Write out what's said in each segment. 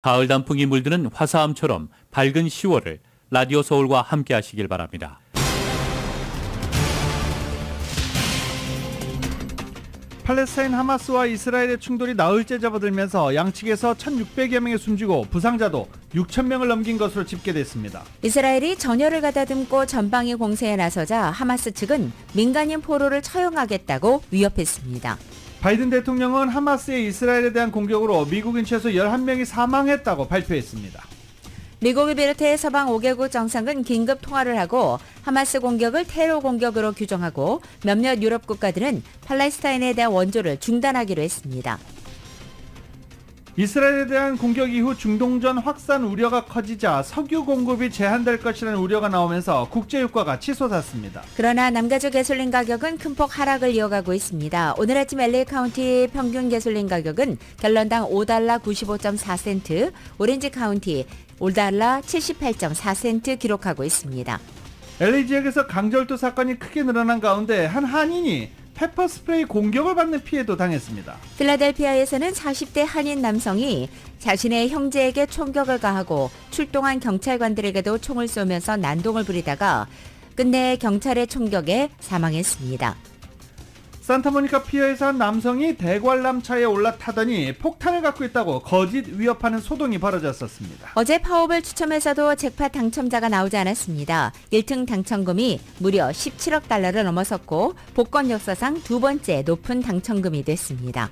가을 단풍이 물드는 화사함처럼 밝은 10월을 라디오 서울과 함께 하시길 바랍니다. 팔레스타인 하마스와 이스라엘의 충돌이 나흘째 접어들면서 양측에서 1,600여 명이 숨지고 부상자도 6,000명을 넘긴 것으로 집계됐습니다. 이스라엘이 전열을 가다듬고 전방위 공세에 나서자 하마스 측은 민간인 포로를 처형하겠다고 위협했습니다. 바이든 대통령은 하마스의 이스라엘에 대한 공격으로 미국인 최소 11명이 사망했다고 발표했습니다. 미국을 비롯해 서방 5개국 정상은 긴급 통화를 하고 하마스 공격을 테러 공격으로 규정하고 몇몇 유럽 국가들은 팔레스타인에 대한 원조를 중단하기로 했습니다. 이스라엘에 대한 공격 이후 중동전 확산 우려가 커지자 석유 공급이 제한될 것이라는 우려가 나오면서 국제유가가 치솟았습니다. 그러나 남가주 가솔린 가격은 큰 폭 하락을 이어가고 있습니다. 오늘 아침 LA 카운티 평균 가솔린 가격은 갤런당 $5 95.4센트, 오렌지 카운티 $5 78.4센트 기록하고 있습니다. LA 지역에서 강철도 사건이 크게 늘어난 가운데 한 한인이 페퍼 스프레이 공격을 받는 피해도 당했습니다. 필라델피아에서는 40대 한인 남성이 자신의 형제에게 총격을 가하고 출동한 경찰관들에게도 총을 쏘면서 난동을 부리다가 끝내 경찰의 총격에 사망했습니다. 산타모니카 피어에서 한 남성이 대관람차에 올라타더니 폭탄을 갖고 있다고 거짓 위협하는 소동이 벌어졌었습니다. 어제 파업을 추첨해서도 잭팟 당첨자가 나오지 않았습니다. 1등 당첨금이 무려 17억 달러를 넘어섰고 복권 역사상 두 번째 높은 당첨금이 됐습니다.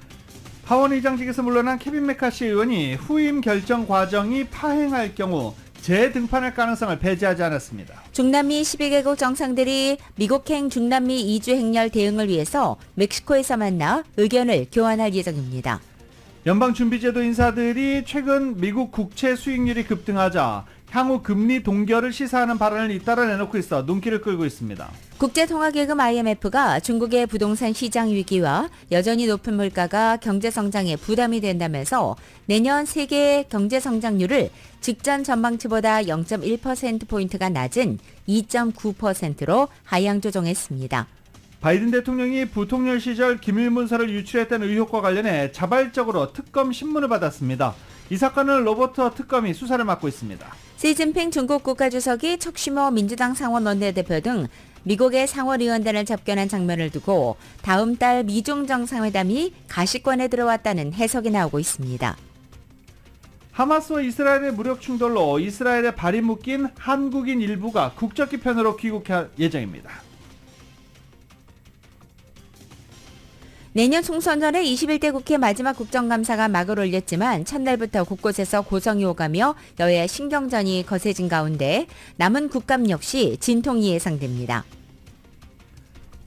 하원 의장직에서 물러난 케빈 메카시 의원이 후임 결정 과정이 파행할 경우 재등판할 가능성을 배제하지 않았습니다. 중남미 12개국 정상들이 미국행 중남미 이주 행렬 대응을 위해서 멕시코에서 만나 의견을 교환할 예정입니다. 연방준비제도 인사들이 최근 미국 국채 수익률이 급등하자 향후 금리 동결을 시사하는 발언을 잇따라 내놓고 있어 눈길을 끌고 있습니다. 국제통화기금 IMF가 중국의 부동산 시장 위기와 여전히 높은 물가가 경제성장에 부담이 된다면서 내년 세계 경제성장률을 직전 전망치보다 0.1%포인트가 낮은 2.9%로 하향 조정했습니다. 바이든 대통령이 부통령 시절 기밀문서를 유출했다는 의혹과 관련해 자발적으로 특검 신문을 받았습니다. 이 사건은 로버트 특검이 수사를 맡고 있습니다. 시진핑 중국 국가주석이 척시모 민주당 상원 원내대표 등 미국의 상원의원단을 접견한 장면을 두고 다음 달 미중 정상회담이 가시권에 들어왔다는 해석이 나오고 있습니다. 하마스와 이스라엘의 무력 충돌로 이스라엘에 발이 묶인 한국인 일부가 국적기 편으로 귀국할 예정입니다. 내년 총선 전에 21대 국회 마지막 국정감사가 막을 올렸지만 첫날부터 곳곳에서 고성이 오가며 여야 신경전이 거세진 가운데 남은 국감 역시 진통이 예상됩니다.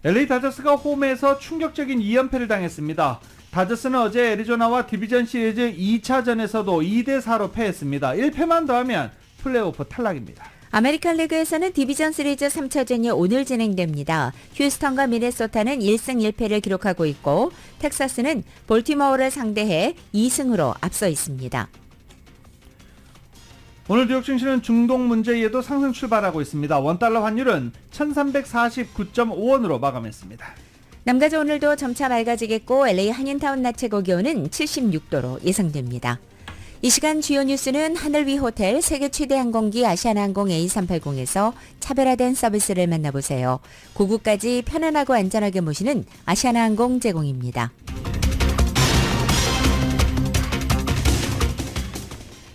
LA 다저스가 홈에서 충격적인 2연패를 당했습니다. 다저스는 어제 애리조나와 디비전 시리즈 2차전에서도 2대4로 패했습니다. 1패만 더하면 플레이오프 탈락입니다. 아메리칸 리그에서는 디비전 시리즈 3차전이 오늘 진행됩니다. 휴스턴과 미네소타는 1승 1패를 기록하고 있고 텍사스는 볼티모어를 상대해 2승으로 앞서 있습니다. 오늘 뉴욕 증시는 중동 문제에도 상승 출발하고 있습니다. 원달러 환율은 1349.5원으로 마감했습니다. 남가주 오늘도 점차 맑아지겠고 LA 한인타운 낮 최고 기온은 76도로 예상됩니다. 이 시간 주요 뉴스는 하늘 위 호텔 세계 최대 항공기 아시아나항공 A380에서 차별화된 서비스를 만나보세요. 고국까지 편안하고 안전하게 모시는 아시아나항공 제공입니다.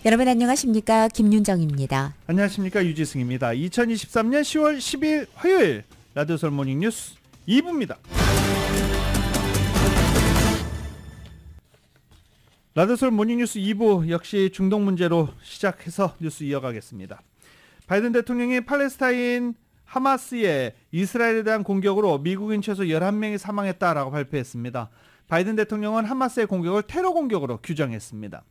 여러분 안녕하십니까? 김윤정입니다. 안녕하십니까? 유지승입니다. 2023년 10월 10일 화요일 라디오 서울 모닝 뉴스 2부입니다. 라디오서울 모닝뉴스 2부 역시 중동 문제로 시작해서 뉴스 이어가겠습니다. 바이든 대통령이 팔레스타인 하마스의 이스라엘에 대한 공격으로 미국인 최소 11명이 사망했다라고 발표했습니다. 바이든 대통령은 하마스의 공격을 테러 공격으로 규정했습니다.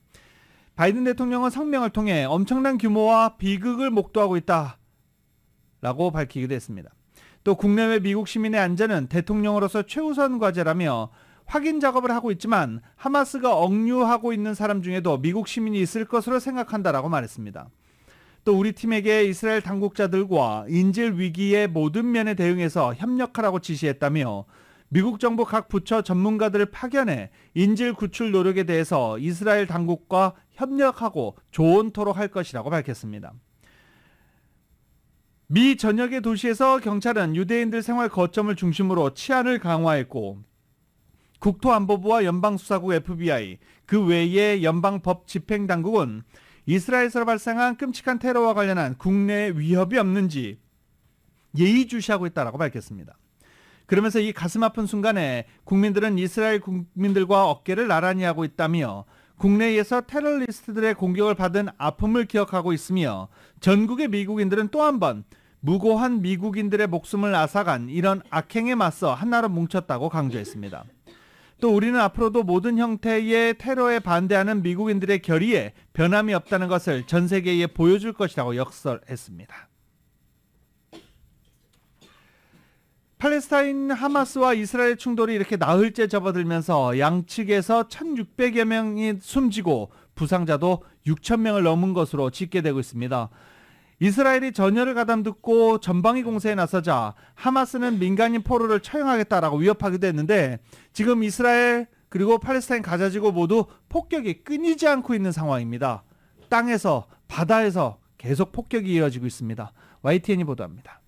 바이든 대통령은 성명을 통해 엄청난 규모와 비극을 목도하고 있다라고 밝히기도 했습니다. 또 국내외 미국 시민의 안전은 대통령으로서 최우선 과제라며 확인 작업을 하고 있지만 하마스가 억류하고 있는 사람 중에도 미국 시민이 있을 것으로 생각한다라고 말했습니다. 또 우리 팀에게 이스라엘 당국자들과 인질 위기의 모든 면에 대응해서 협력하라고 지시했다며 미국 정부 각 부처 전문가들을 파견해 인질 구출 노력에 대해서 이스라엘 당국과 협력하고 조언토록 할 것이라고 밝혔습니다. 미 전역의 도시에서 경찰은 유대인들 생활 거점을 중심으로 치안을 강화했고 국토안보부와 연방수사국 FBI, 그 외의 연방법 집행당국은 이스라엘에서 발생한 끔찍한 테러와 관련한 국내 위협이 없는지 예의주시하고 있다고 밝혔습니다. 그러면서 이 가슴 아픈 순간에 국민들은 이스라엘 국민들과 어깨를 나란히 하고 있다며 국내에서 테러리스트들의 공격을 받은 아픔을 기억하고 있으며 전국의 미국인들은 또 한 번 무고한 미국인들의 목숨을 앗아간 이런 악행에 맞서 하나로 뭉쳤다고 강조했습니다. 또 우리는 앞으로도 모든 형태의 테러에 반대하는 미국인들의 결의에 변함이 없다는 것을 전 세계에 보여줄 것이라고 역설했습여 팔레스타인 하마스와 이스라엘 충돌이 이렇게 나흘째 접어들면서 양측에서 1,600여 명이 숨지고 부상자도 6,000명을 넘은 것으로 집계되고 있습니다. 이스라엘이 전열을 가담듣고 전방위 공세에 나서자 하마스는 민간인 포로를 처형하겠다라고 위협하기도 했는데 지금 이스라엘 그리고 팔레스타인 가자지구 모두 폭격이 끊이지 않고 있는 상황입니다. 땅에서 바다에서 계속 폭격이 이어지고 있습니다. YTN이 보도합니다.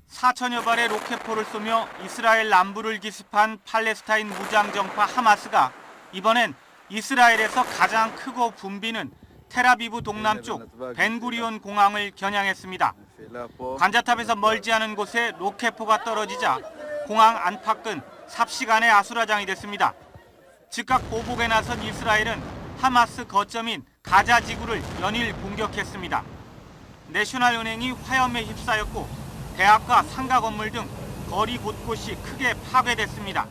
4천여 발의 로켓포를 쏘며 이스라엘 남부를 기습한 팔레스타인 무장정파 하마스가 이번엔 이스라엘에서 가장 크고 붐비는 텔아비브 동남쪽 벤구리온 공항을 겨냥했습니다. 관자탑에서 멀지 않은 곳에 로켓포가 떨어지자 공항 안팎은 삽시간에 아수라장이 됐습니다. 즉각 보복에 나선 이스라엘은 하마스 거점인 가자 지구를 연일 공격했습니다. 내셔널은행이 화염에 휩싸였고 대학과 상가 건물 등 거리 곳곳이 크게 파괴됐습니다.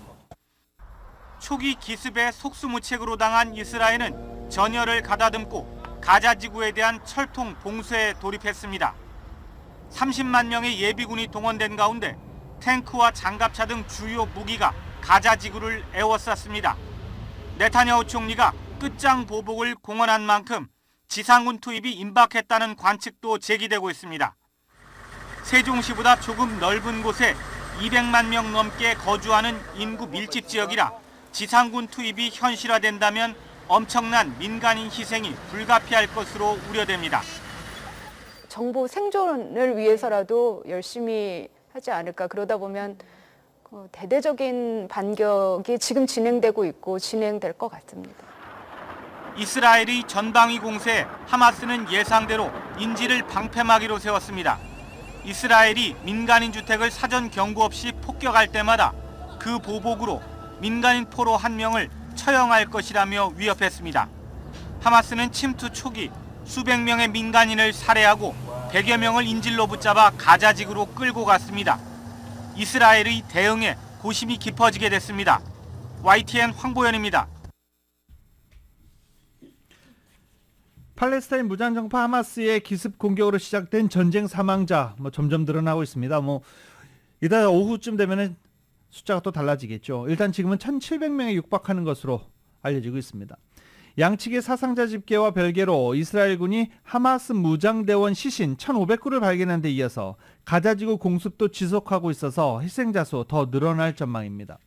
초기 기습에 속수무책으로 당한 이스라엘은 전열을 가다듬고 가자 지구에 대한 철통 봉쇄에 돌입했습니다. 30만 명의 예비군이 동원된 가운데 탱크와 장갑차 등 주요 무기가 가자 지구를 에워쌌습니다. 네타냐후 총리가 끝장 보복을 공언한 만큼 지상군 투입이 임박했다는 관측도 제기되고 있습니다. 세종시보다 조금 넓은 곳에 200만 명 넘게 거주하는 인구 밀집 지역이라 지상군 투입이 현실화된다면 엄청난 민간인 희생이 불가피할 것으로 우려됩니다. 정보 생존을 위해서라도 열심히 하지 않을까. 그러다 보면 대대적인 반격이 지금 진행되고 있고 진행될 것 같습니다. 이스라엘이 전방위 공세에 하마스는 예상대로 인지를 방패막이로 세웠습니다. 이스라엘이 민간인 주택을 사전 경고 없이 폭격할 때마다 그 보복으로 민간인 포로 1명을 처형할 것이라며 위협했습니다. 하마스는 침투 초기 수백 명의 민간인을 살해하고 100여 명을 인질로 붙잡아 가자지구로 끌고 갔습니다. 이스라엘의 대응에 고심이 깊어지게 됐습니다. YTN 황보현입니다. 팔레스타인 무장정파 하마스의 기습 공격으로 시작된 전쟁 사망자 점점 늘어나고 있습니다. 이따 오후쯤 되면은 숫자가 또 달라지겠죠. 일단 지금은 1,700명에 육박하는 것으로 알려지고 있습니다. 양측의 사상자 집계와 별개로 이스라엘군이 하마스 무장대원 시신 1,500구를 발견한 데 이어서 가자지구 공습도 지속하고 있어서 희생자 수 더 늘어날 전망입니다.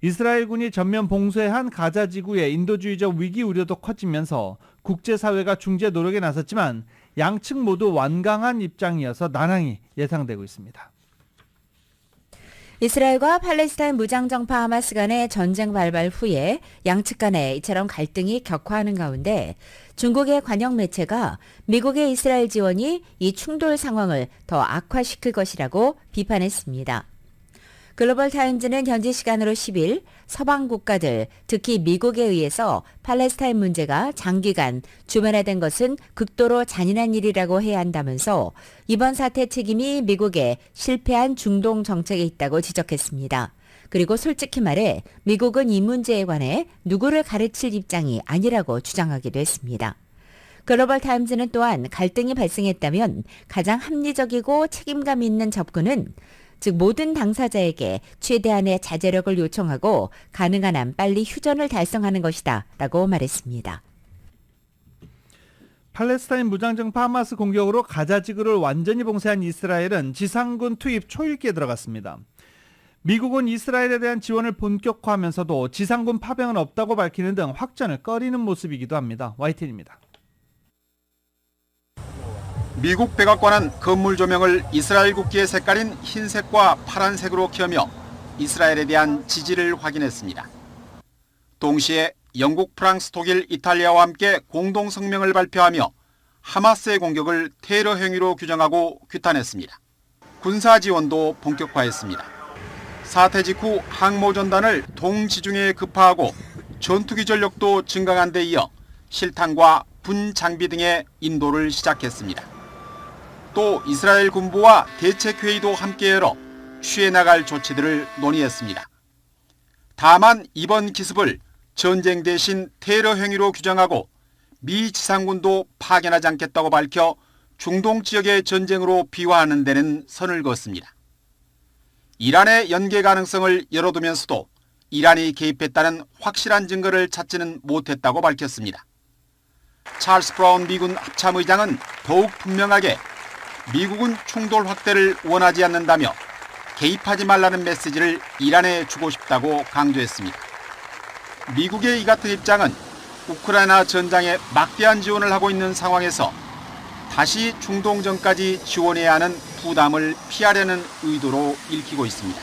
이스라엘군이 전면 봉쇄한 가자지구의 인도주의적 위기 우려도 커지면서 국제사회가 중재 노력에 나섰지만 양측 모두 완강한 입장이어서 난항이 예상되고 있습니다. 이스라엘과 팔레스타인 무장정파 하마스 간의 전쟁 발발 후에 양측 간에 이처럼 갈등이 격화하는 가운데 중국의 관영 매체가 미국의 이스라엘 지원이 이 충돌 상황을 더 악화시킬 것이라고 비판했습니다. 글로벌 타임즈는 현지 시간으로 10일 서방 국가들, 특히 미국에 의해서 팔레스타인 문제가 장기간 주변화된 것은 극도로 잔인한 일이라고 해야 한다면서 이번 사태 책임이 미국의 실패한 중동 정책에 있다고 지적했습니다. 그리고 솔직히 말해 미국은 이 문제에 관해 누구를 가르칠 입장이 아니라고 주장하기도 했습니다. 글로벌 타임즈는 또한 갈등이 발생했다면 가장 합리적이고 책임감 있는 접근은 즉 모든 당사자에게 최대한의 자제력을 요청하고 가능한 한 빨리 휴전을 달성하는 것이다 라고 말했습니다. 팔레스타인 무장정파 하마스 공격으로 가자지구를 완전히 봉쇄한 이스라엘은 지상군 투입 초읽기에 들어갔습니다. 미국은 이스라엘에 대한 지원을 본격화하면서도 지상군 파병은 없다고 밝히는 등 확전을 꺼리는 모습이기도 합니다. YTN입니다. 미국 백악관은 건물 조명을 이스라엘 국기의 색깔인 흰색과 파란색으로 켜며 이스라엘에 대한 지지를 확인했습니다. 동시에 영국, 프랑스, 독일, 이탈리아와 함께 공동 성명을 발표하며 하마스의 공격을 테러 행위로 규정하고 규탄했습니다. 군사 지원도 본격화했습니다. 사태 직후 항모전단을 동지중해에 급파하고 전투기 전력도 증강한 데 이어 실탄과 분 장비 등의 인도를 시작했습니다. 또 이스라엘 군부와 대책회의도 함께 열어 취해 나갈 조치들을 논의했습니다. 다만 이번 기습을 전쟁 대신 테러 행위로 규정하고 미 지상군도 파견하지 않겠다고 밝혀 중동 지역의 전쟁으로 비화하는 데는 선을 그었습니다. 이란의 연계 가능성을 열어두면서도 이란이 개입했다는 확실한 증거를 찾지는 못했다고 밝혔습니다. 찰스 브라운 미군 합참의장은 더욱 분명하게 미국은 충돌 확대를 원하지 않는다며 개입하지 말라는 메시지를 이란에 주고 싶다고 강조했습니다. 미국의 이 같은 입장은 우크라이나 전장에 막대한 지원을 하고 있는 상황에서 다시 중동전까지 지원해야 하는 부담을 피하려는 의도로 읽히고 있습니다.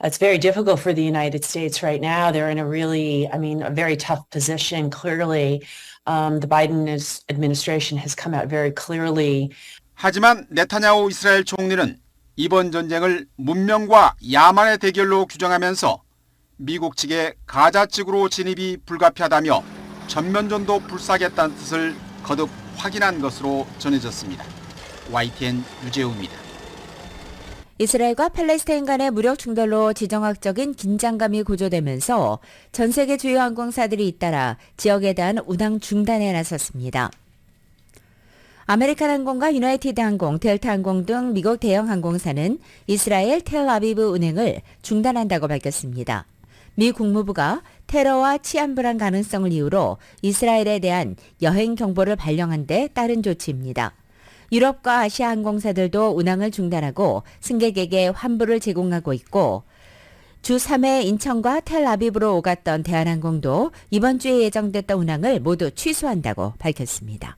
It's very difficult for the United States right now. They're in a very tough position. Clearly, the Biden administration has come out very clearly. 하지만 네타냐후 이스라엘 총리는 이번 전쟁을 문명과 야만의 대결로 규정하면서 미국 측의 가자 측으로 진입이 불가피하다며 전면전도 불사하겠다는 뜻을 거듭 확인한 것으로 전해졌습니다. YTN 유재우입니다. 이스라엘과 팔레스타인 간의 무력 충돌로 지정학적인 긴장감이 고조되면서 전 세계 주요 항공사들이 잇따라 지역에 대한 운항 중단에 나섰습니다. 아메리칸 항공과 유나이티드 항공, 델타 항공 등 미국 대형 항공사는 이스라엘 텔아비브 운행을 중단한다고 밝혔습니다. 미 국무부가 테러와 치안 불안 가능성을 이유로 이스라엘에 대한 여행 경보를 발령한 데 따른 조치입니다. 유럽과 아시아 항공사들도 운항을 중단하고 승객에게 환불을 제공하고 있고 주 3회 인천과 텔아비브로 오갔던 대한항공도 이번 주에 예정됐던 운항을 모두 취소한다고 밝혔습니다.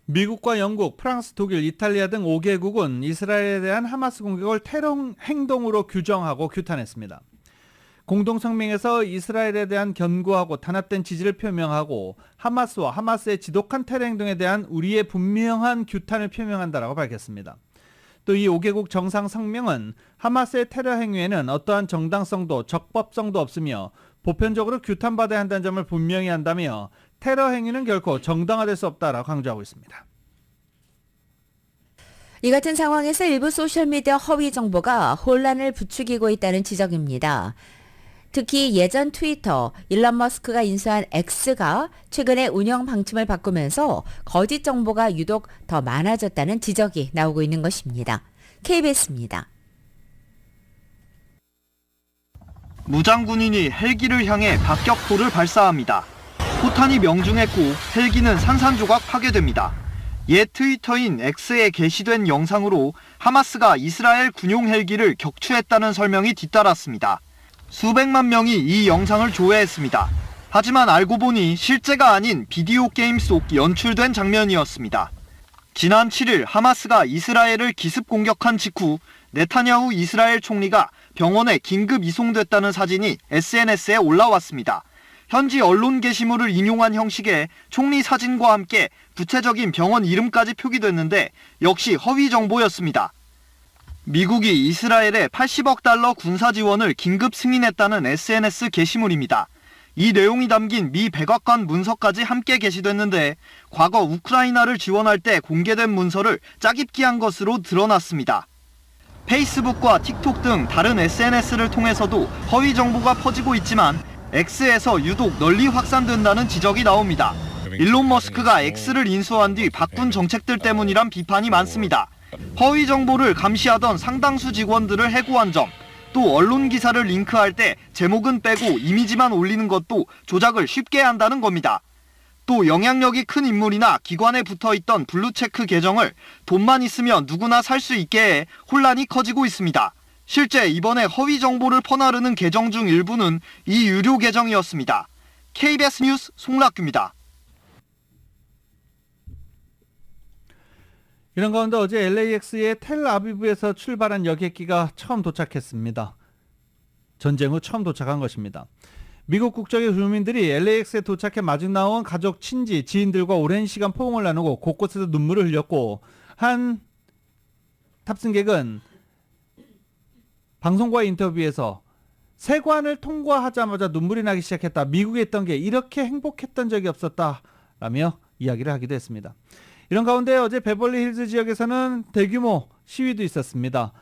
미국과 영국, 프랑스, 독일, 이탈리아 등 5개국은 이스라엘에 대한 하마스 공격을 테러 행동으로 규정하고 규탄했습니다. 공동성명에서 이스라엘에 대한 견고하고 단합된 지지를 표명하고 하마스와 하마스의 지독한 테러 행동에 대한 우리의 분명한 규탄을 표명한다라고 밝혔습니다. 또 이 5개국 정상성명은 하마스의 테러 행위에는 어떠한 정당성도 적법성도 없으며 보편적으로 규탄받아야 한다는 점을 분명히 한다며 테러 행위는 결코 정당화될 수 없다라고 강조하고 있습니다. 이 같은 상황에서 일부 소셜미디어 허위 정보가 혼란을 부추기고 있다는 지적입니다. 특히 예전 트위터, 일론 머스크가 인수한 X가 최근에 운영 방침을 바꾸면서 거짓 정보가 유독 더 많아졌다는 지적이 나오고 있는 것입니다. KBS입니다. 무장군인이 헬기를 향해 박격포를 발사합니다. 포탄이 명중했고 헬기는 산산조각 파괴됩니다. 옛 트위터인 X에 게시된 영상으로 하마스가 이스라엘 군용 헬기를 격추했다는 설명이 뒤따랐습니다. 수백만 명이 이 영상을 조회했습니다. 하지만 알고 보니 실제가 아닌 비디오 게임 속 연출된 장면이었습니다. 지난 7일 하마스가 이스라엘을 기습 공격한 직후 네타냐후 이스라엘 총리가 병원에 긴급 이송됐다는 사진이 SNS에 올라왔습니다. 현지 언론 게시물을 인용한 형식의 총리 사진과 함께 구체적인 병원 이름까지 표기됐는데 역시 허위 정보였습니다. 미국이 이스라엘에 80억 달러 군사 지원을 긴급 승인했다는 SNS 게시물입니다. 이 내용이 담긴 미 백악관 문서까지 함께 게시됐는데 과거 우크라이나를 지원할 때 공개된 문서를 짜깁기한 것으로 드러났습니다. 페이스북과 틱톡 등 다른 SNS를 통해서도 허위 정보가 퍼지고 있지만 X에서 유독 널리 확산된다는 지적이 나옵니다. 일론 머스크가 X를 인수한 뒤 바꾼 정책들 때문이란 비판이 많습니다. 허위 정보를 감시하던 상당수 직원들을 해고한 점, 또 언론 기사를 링크할 때 제목은 빼고 이미지만 올리는 것도 조작을 쉽게 한다는 겁니다. 또 영향력이 큰 인물이나 기관에 붙어있던 블루체크 계정을 돈만 있으면 누구나 살 수 있게 해 혼란이 커지고 있습니다. 실제 이번에 허위 정보를 퍼나르는 계정 중 일부는 이 유료 계정이었습니다. KBS 뉴스 송락규입니다. 이런 가운데 어제 LAX의 텔아비브에서 출발한 여객기가 처음 도착했습니다. 전쟁 후 처음 도착한 것입니다. 미국 국적의 주민들이 LAX에 도착해 마중 나온 가족, 친지, 지인들과 오랜 시간 포옹을 나누고 곳곳에서 눈물을 흘렸고, 한 탑승객은 방송과 인터뷰에서 세관을 통과하자마자 눈물이 나기 시작했다. 미국에 있던 게 이렇게 행복했던 적이 없었다. 라며 이야기를 하기도 했습니다. 이런 가운데 어제 베벌리힐즈 지역에서는 대규모 시위도 있었습니다.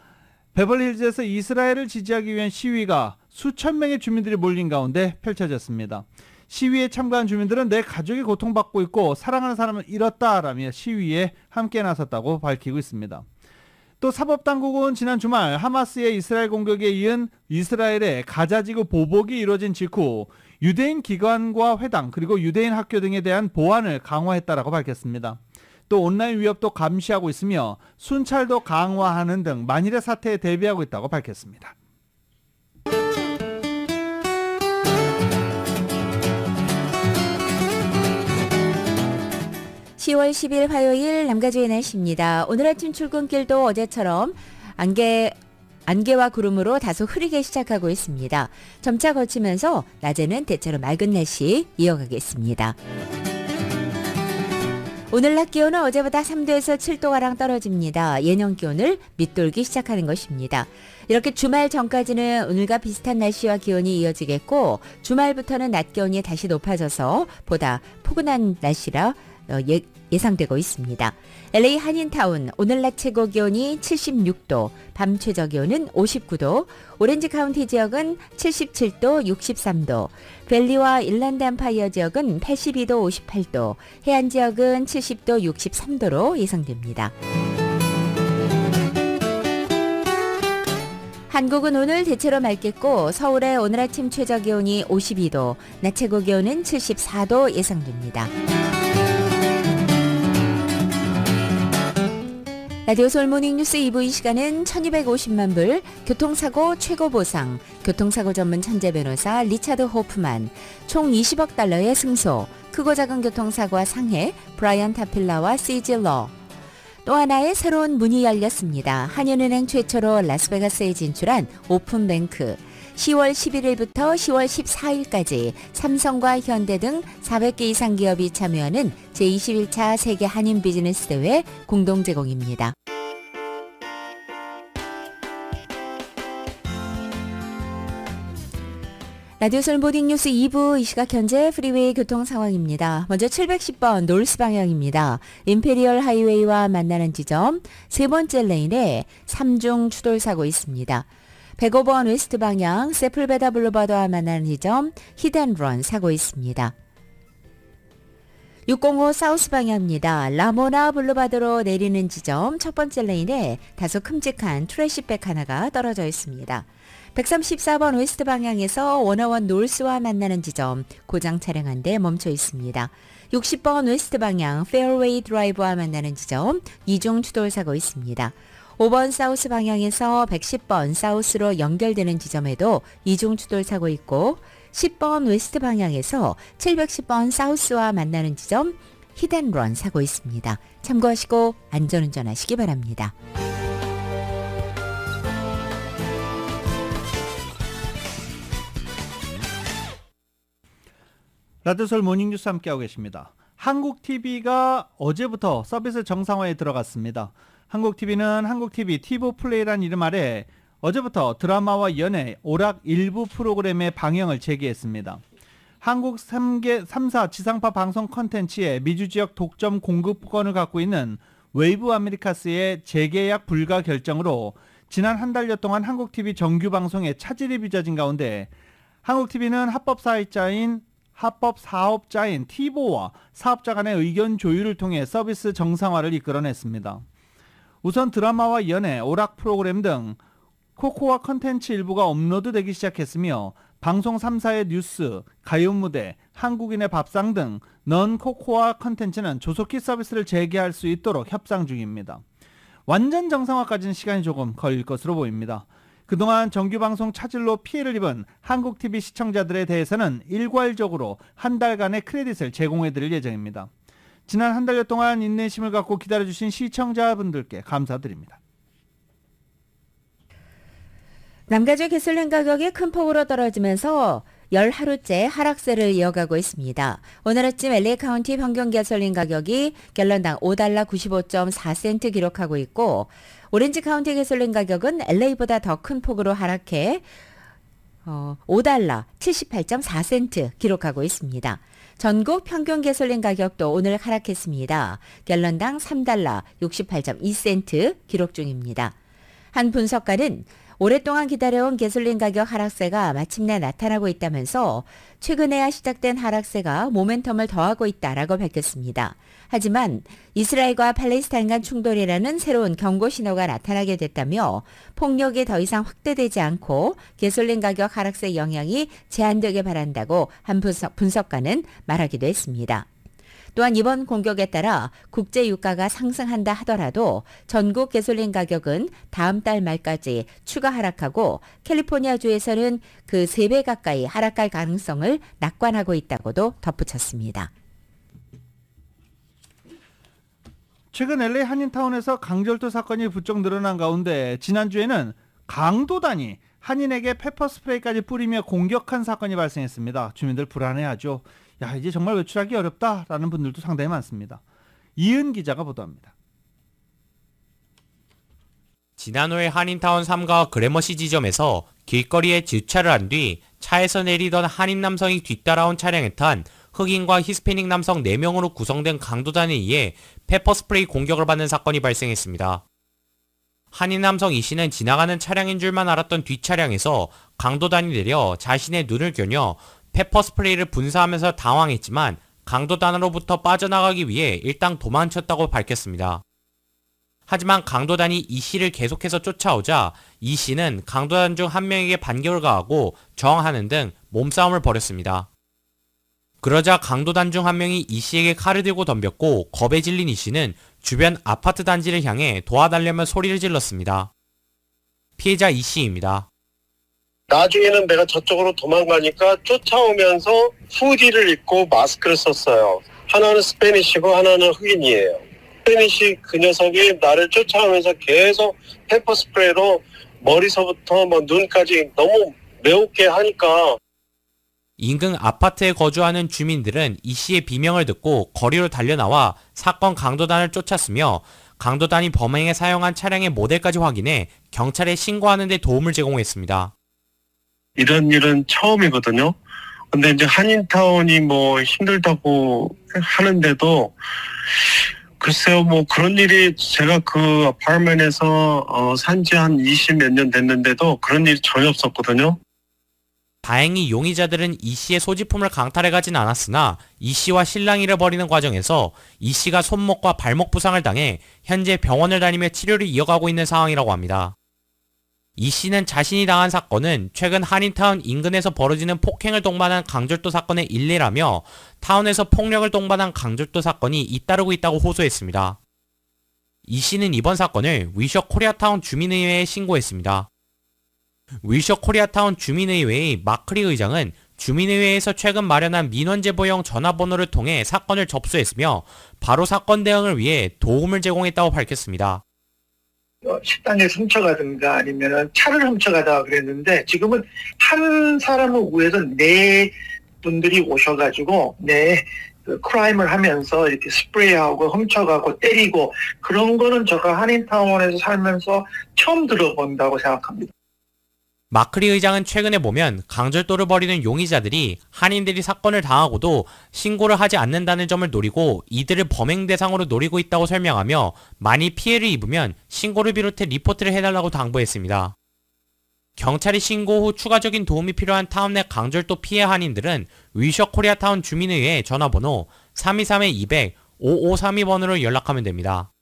베벌리힐즈에서 이스라엘을 지지하기 위한 시위가 수천 명의 주민들이 몰린 가운데 펼쳐졌습니다. 시위에 참가한 주민들은 내 가족이 고통받고 있고 사랑하는 사람을 잃었다라며 시위에 함께 나섰다고 밝히고 있습니다. 또 사법당국은 지난 주말 하마스의 이스라엘 공격에 이은 이스라엘의 가자지구 보복이 이루어진 직후 유대인 기관과 회당 그리고 유대인 학교 등에 대한 보안을 강화했다라고 밝혔습니다. 또 온라인 위협도 감시하고 있으며 순찰도 강화하는 등 만일의 사태에 대비하고 있다고 밝혔습니다. (10월 10일) 화요일 남가주의 날씨입니다. 오늘 아침 출근길도 어제처럼 안개와 구름으로 다소 흐리게 시작하고 있습니다. 점차 거치면서 낮에는 대체로 맑은 날씨 이어가겠습니다. 오늘 낮 기온은 어제보다 3도에서 7도가량 떨어집니다. 예년 기온을 밑돌기 시작하는 것입니다. 이렇게 주말 전까지는 오늘과 비슷한 날씨와 기온이 이어지겠고, 주말부터는 낮 기온이 다시 높아져서 보다 포근한 날씨라 예상되고 있습니다. LA 한인타운 오늘 낮 최고 기온이 76도, 밤 최저 기온은 59도, 오렌지 카운티 지역은 77도, 63도, 밸리와 일란드 엠파이어 지역은 82도, 58도, 해안 지역은 70도, 63도로 예상됩니다. 한국은 오늘 대체로 맑겠고 서울의 오늘 아침 최저 기온이 52도, 낮 최고 기온은 74도 예상됩니다. 라디오 서울 모닝뉴스 2부 이 시간은 1250만 불, 교통사고 최고 보상, 교통사고 전문 천재 변호사 리차드 호프만, 총 20억 달러의 승소, 크고 작은 교통사고와 상해, 브라이언 타필라와 CG 러. 또 하나의 새로운 문이 열렸습니다. 한인은행 최초로 라스베가스에 진출한 오픈뱅크. 10월 11일부터 10월 14일까지 삼성과 현대 등 400개 이상 기업이 참여하는 제21차 세계 한인 비즈니스 대회 공동 제공입니다. 라디오솔 모닝뉴스 2부 이 시각 현재 프리웨이 교통 상황입니다. 먼저 710번 노스 방향입니다. 임페리얼 하이웨이와 만나는 지점 세 번째 레인에 3중 추돌 사고 있습니다. 105번 웨스트 방향 세플베다 블루바드와 만나는 지점 히든런 사고 있습니다. 605 사우스 방향입니다. 라모나 블루바드로 내리는 지점 첫 번째 레인에 다소 큼직한 트래시백 하나가 떨어져 있습니다. 134번 웨스트 방향에서 101 노스와 만나는 지점 고장 차량 한 대 멈춰 있습니다. 60번 웨스트 방향 페어웨이 드라이브와 만나는 지점 2중 추돌 사고 있습니다. 5번 사우스 방향에서 110번 사우스로 연결되는 지점에도 2중 추돌 사고 있고 10번 웨스트 방향에서 710번 사우스와 만나는 지점 히든런 사고 있습니다. 참고하시고 안전운전 하시기 바랍니다. 라디오솔 모닝뉴스 함께하고 계십니다. 한국TV가 어제부터 서비스 정상화에 들어갔습니다. 한국TV는 한국TV 티보 플레이란 이름 아래 어제부터 드라마와 연애, 오락 일부 프로그램의 방영을 재개했습니다. 한국 3사 지상파 방송 컨텐츠의 미주지역 독점 공급권을 갖고 있는 웨이브 아메리카스의 재계약 불가 결정으로 지난 한 달여 동안 한국TV 정규 방송에 차질이 빚어진 가운데 한국TV는 합법 사업자인 티보와 사업자 간의 의견 조율을 통해 서비스 정상화를 이끌어냈습니다. 우선 드라마와 연애, 오락 프로그램 등 코코아 컨텐츠 일부가 업로드되기 시작했으며 방송 3사의 뉴스, 가요무대, 한국인의 밥상 등 넌코코아 컨텐츠는 조속히 서비스를 재개할 수 있도록 협상 중입니다. 완전 정상화까지는 시간이 조금 걸릴 것으로 보입니다. 그동안 정규방송 차질로 피해를 입은 한국TV 시청자들에 대해서는 일괄적으로 한 달간의 크레딧을 제공해드릴 예정입니다. 지난 한 달여 동안 인내심을 갖고 기다려주신 시청자분들께 감사드립니다. 남가주 가솔린 가격이 큰 폭으로 떨어지면서 열 하루째 하락세를 이어가고 있습니다. 오늘 아침 LA 카운티 평균 가솔린 가격이 갤런당 $5 95.4센트 기록하고 있고, 오렌지 카운티 가솔린 가격은 LA보다 더 큰 폭으로 하락해 $5 78.4센트 기록하고 있습니다. 전국 평균 가솔린 가격도 오늘 하락했습니다. 갤런당 $3 68.2센트 기록 중입니다. 한 분석가는 오랫동안 기다려온 가솔린 가격 하락세가 마침내 나타나고 있다면서 최근에야 시작된 하락세가 모멘텀을 더하고 있다라고 밝혔습니다. 하지만 이스라엘과 팔레스타인 간 충돌이라는 새로운 경고 신호가 나타나게 됐다며 폭력이 더 이상 확대되지 않고 가솔린 가격 하락세 영향이 제한되길 바란다고 한 분석가는 말하기도 했습니다. 또한 이번 공격에 따라 국제 유가가 상승한다 하더라도 전국 가솔린 가격은 다음 달 말까지 추가 하락하고 캘리포니아주에서는 그 3배 가까이 하락할 가능성을 낙관하고 있다고도 덧붙였습니다. 최근 LA 한인타운에서 강절도 사건이 부쩍 늘어난 가운데 지난주에는 강도단이 한인에게 페퍼스프레이까지 뿌리며 공격한 사건이 발생했습니다. 주민들 불안해하죠. 야, 이제 정말 외출하기 어렵다라는 분들도 상당히 많습니다. 이은 기자가 보도합니다. 지난 5일 한인타운 3가 그래머시 지점에서 길거리에 주차를 한 뒤 차에서 내리던 한인 남성이 뒤따라온 차량에 탄 흑인과 히스패닉 남성 4명으로 구성된 강도단에 의해 페퍼스프레이 공격을 받는 사건이 발생했습니다. 한인 남성 이 씨는 지나가는 차량인 줄만 알았던 뒷차량에서 강도단이 내려 자신의 눈을 겨녀 페퍼스프레이를 분사하면서 당황했지만 강도단으로부터 빠져나가기 위해 일단 도망쳤다고 밝혔습니다. 하지만 강도단이 이 씨를 계속해서 쫓아오자 이 씨는 강도단 중 한 명에게 반격을 가하고 저항하는 등 몸싸움을 벌였습니다. 그러자 강도단 중 한 명이 이 씨에게 칼을 들고 덤볐고 겁에 질린 이 씨는 주변 아파트 단지를 향해 도와달라며 소리를 질렀습니다. 피해자 이 씨입니다. 나중에는 내가 저쪽으로 도망가니까 쫓아오면서 후디를 입고 마스크를 썼어요. 하나는 스페니쉬고 하나는 흑인이에요. 스페니쉬 그 녀석이 나를 쫓아오면서 계속 페퍼 스프레이로 머리서부터 눈까지 너무 매우게 하니까. 인근 아파트에 거주하는 주민들은 이 씨의 비명을 듣고 거리로 달려나와 사건 강도단을 쫓았으며 강도단이 범행에 사용한 차량의 모델까지 확인해 경찰에 신고하는 데 도움을 제공했습니다. 이런 일은 처음이거든요. 근데 이제 한인타운이 힘들다고 하는데도 글쎄요, 그런 일이 제가 그 아파트먼에서 산지 한 20몇 년 됐는데도 그런 일이 전혀 없었거든요. 다행히 용의자들은 이 씨의 소지품을 강탈해 가진 않았으나 이 씨와 실랑이를 벌이는 과정에서 이 씨가 손목과 발목 부상을 당해 현재 병원을 다니며 치료를 이어가고 있는 상황이라고 합니다. 이 씨는 자신이 당한 사건은 최근 한인타운 인근에서 벌어지는 폭행을 동반한 강절도 사건의 일례라며 타운에서 폭력을 동반한 강절도 사건이 잇따르고 있다고 호소했습니다. 이 씨는 이번 사건을 위셔 코리아타운 주민의회에 신고했습니다. 위셔 코리아타운 주민의회의 마크리 의장은 주민의회에서 최근 마련한 민원제보형 전화번호를 통해 사건을 접수했으며 바로 사건 대응을 위해 도움을 제공했다고 밝혔습니다. 식당에서 훔쳐가든가 아니면 차를 훔쳐가다가 그랬는데 지금은 한 사람을 위해서 4분들이 오셔가지고 크라임을 하면서 이렇게 스프레이하고 훔쳐가고 때리고 그런 거는 제가 한인타운에서 살면서 처음 들어본다고 생각합니다. 마크리 의장은 최근에 보면 강절도를 벌이는 용의자들이 한인들이 사건을 당하고도 신고를 하지 않는다는 점을 노리고 이들을 범행 대상으로 노리고 있다고 설명하며 많이 피해를 입으면 신고를 비롯해 리포트를 해달라고 당부했습니다. 경찰이 신고 후 추가적인 도움이 필요한 타운 내 강절도 피해 한인들은 위셔 코리아타운 주민의회 전화번호 323-200-5532번으로 연락하면 됩니다.